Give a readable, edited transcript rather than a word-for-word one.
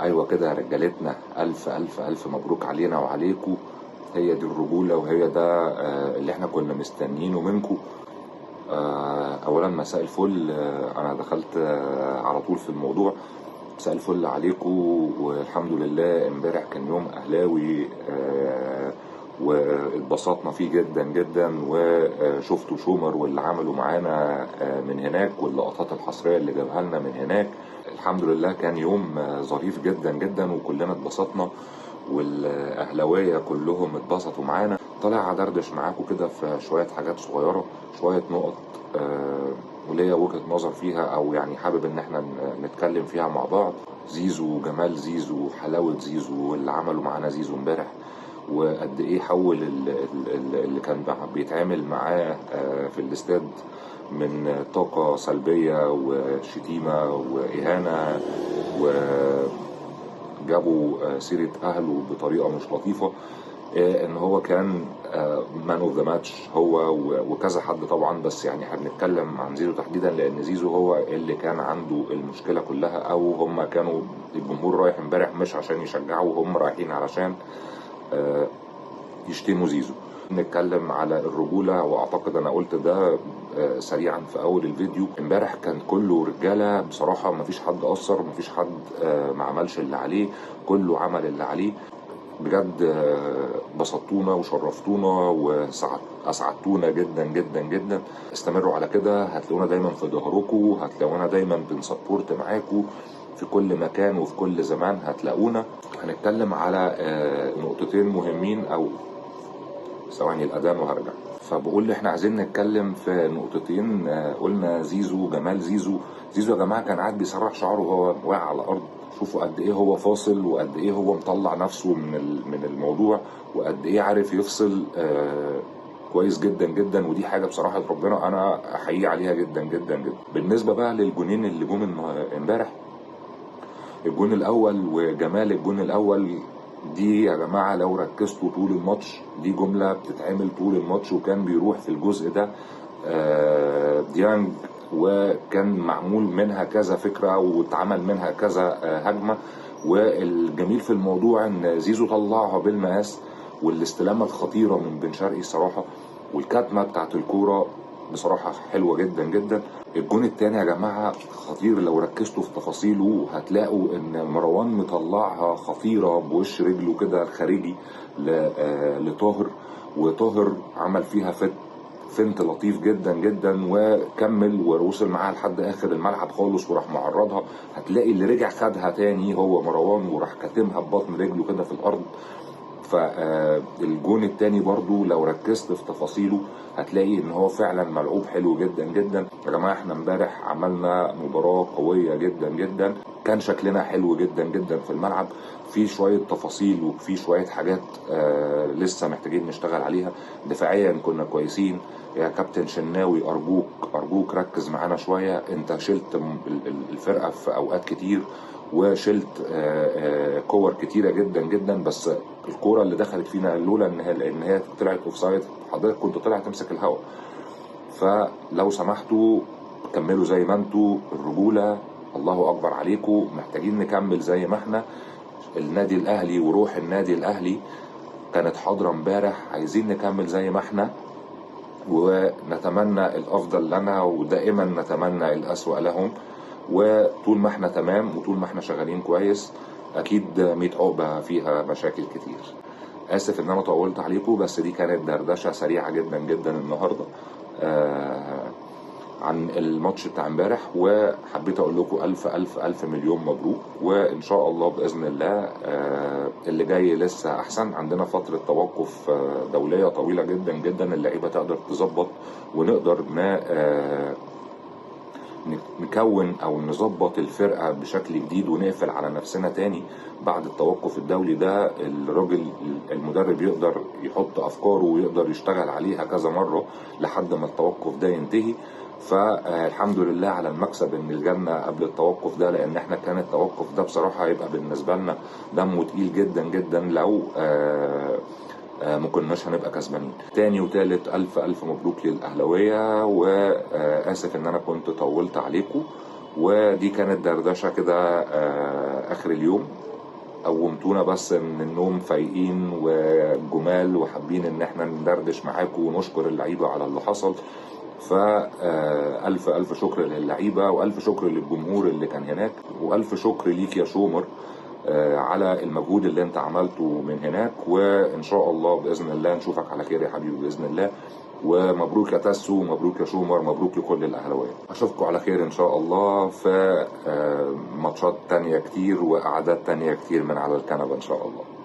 ايوه كده يا رجالتنا، الف الف الف مبروك علينا وعليكم. هي دي الرجوله وهي ده اللي احنا كنا مستنيينه منكم. اولا مساء الفل. انا دخلت على طول في الموضوع. مساء الفل عليكم، والحمد لله امبارح كان يوم اهلاوي واتبسطنا فيه جدا جدا، وشفتوا شومر واللي عملوا معانا من هناك، واللقطات الحصريه اللي جابها لنا من هناك. الحمد لله كان يوم ظريف جدا جدا، وكلنا اتبسطنا، والاهلاويه كلهم اتبسطوا معانا. طالع ادردش معاكم كده في شويه حاجات صغيره، شويه نقط وليا وجهه نظر فيها، او يعني حابب ان احنا نتكلم فيها مع بعض. زيزو، جمال زيزو، حلاوه زيزو، واللي عملوا معانا زيزو امبارح، وقد ايه حول اللي كان بيتعامل معاه في الاستاد من طاقه سلبيه وشتيمه واهانه، وجابوا سيره اهله بطريقه مش لطيفه. ان هو كان مان اوف ذا ماتش، هو وكذا حد طبعا، بس يعني احنا بنتكلم عن زيزو تحديدا لان زيزو هو اللي كان عنده المشكله كلها، او هم كانوا الجمهور رايح امبارح مش عشان يشجعوا، هم رايحين علشان يشتموا زيزو. نتكلم على الرجوله، واعتقد انا قلت ده سريعا في اول الفيديو. امبارح كان كله رجاله بصراحه، مفيش حد قصر، مفيش حد ما عملش اللي عليه، كله عمل اللي عليه بجد. بسطتونا وشرفتونا واسعدتونا جدا جدا جدا. استمروا على كده، هتلاقونا دايما في ظهركم، هتلاقونا دايما بنسبورت معاكم في كل مكان وفي كل زمان هتلاقونا. هنتكلم على نقطتين مهمين، او ثواني الاذان وهرجع. فبقول احنا عايزين نتكلم في نقطتين. قلنا زيزو، جمال زيزو. زيزو يا جماعه كان قاعد بيسرح شعره وهو واقع على الارض. شوفوا قد ايه هو فاصل، وقد ايه هو مطلع نفسه من الموضوع، وقد ايه عارف يفصل كويس جدا جدا. ودي حاجه بصراحه ربنا انا احييه عليها جدا جدا جدا. بالنسبه بقى للجونين اللي جم امبارح، الجون الاول وجمال الجون الاول، دي يا جماعه لو ركزتوا طول الماتش، دي جمله بتتعمل طول الماتش، وكان بيروح في الجزء ده ديانج، وكان معمول منها كذا فكره واتعمل منها كذا هجمه. والجميل في الموضوع ان زيزو طلعها بالمقاس، والاستلامه الخطيره من بن شرقي الصراحه، والكتمه بتاعت الكوره بصراحه حلوه جدا جدا. الجون التاني يا جماعه خطير، لو ركزتوا في تفاصيله هتلاقوا ان مروان مطلعها خطيره بوش رجله كده الخارجي لطاهر، وطاهر عمل فيها فنت لطيف جدا جدا، وكمل ووصل معاها لحد اخر الملعب خالص وراح معرضها. هتلاقي اللي رجع خدها تاني هو مروان، وراح كاتمها ببطن رجله كده في الارض. فالجون التاني برضو لو ركزت في تفاصيله هتلاقي ان هو فعلا ملعوب حلو جدا جدا. يا جماعه احنا امبارح عملنا مباراه قويه جدا جدا، كان شكلنا حلو جدا جدا في الملعب، في شويه تفاصيل وفي شويه حاجات لسه محتاجين نشتغل عليها. دفاعيا كنا كويسين. يا كابتن شناوي ارجوك ارجوك ركز معانا شويه، انت شلت الفرقه في اوقات كتير، وشلت كور كتيره جدا جدا، بس الكوره اللي دخلت فينا لولا ان هي طلعت اوفسايد حضرتك كنت طلع تمسك الهوا. فلو سمحتوا كملوا زي ما انتوا، الرجوله الله اكبر عليكم. محتاجين نكمل زي ما احنا. النادي الاهلي وروح النادي الاهلي كانت حاضره امبارح، عايزين نكمل زي ما احنا، ونتمنى الافضل لنا، ودائما نتمنى الاسوأ لهم. وطول ما احنا تمام وطول ما احنا شغالين كويس، اكيد 100 عقبه فيها مشاكل كتير. اسف ان انا طولت عليكم، بس دي كانت دردشه سريعه جدا جدا النهارده عن الماتش بتاع امبارح، وحبيت اقول لكم الف الف الف مليون مبروك. وان شاء الله باذن الله اللي جاي لسه احسن. عندنا فتره توقف دوليه طويله جدا جدا، اللعيبه تقدر تظبط، ونقدر نكون او نظبط الفرقه بشكل جديد، ونقفل على نفسنا تاني بعد التوقف الدولي ده. الراجل المدرب يقدر يحط افكاره ويقدر يشتغل عليها كذا مره لحد ما التوقف ده ينتهي. فالحمد لله على المكسب ان الجنه قبل التوقف ده، لان احنا كان التوقف ده بصراحه هيبقى بالنسبه لنا دمه تقيل جدا جدا لو ما كناش هنبقى كسبانين. تاني وتالت الف الف مبروك للاهلاويه، واسف ان انا كنت طولت عليكم. ودي كانت دردشه كده اخر اليوم. قومتونا بس من النوم فايقين وجمال وحابين ان احنا ندردش معاكم ونشكر اللعيبه على اللي حصل. فألف ألف شكر للعيبة، وألف شكر للجمهور اللي كان هناك، وألف شكر ليك يا شومر على المجهود اللي انت عملته من هناك. وإن شاء الله بإذن الله نشوفك على خير يا حبيبي بإذن الله. ومبروك يا تاسو، مبروك يا شومر، مبروك لكل الأهلاوية. أشوفكم على خير إن شاء الله في ماتشات تانية كتير وقعدات تانية كتير من على الكنبة إن شاء الله.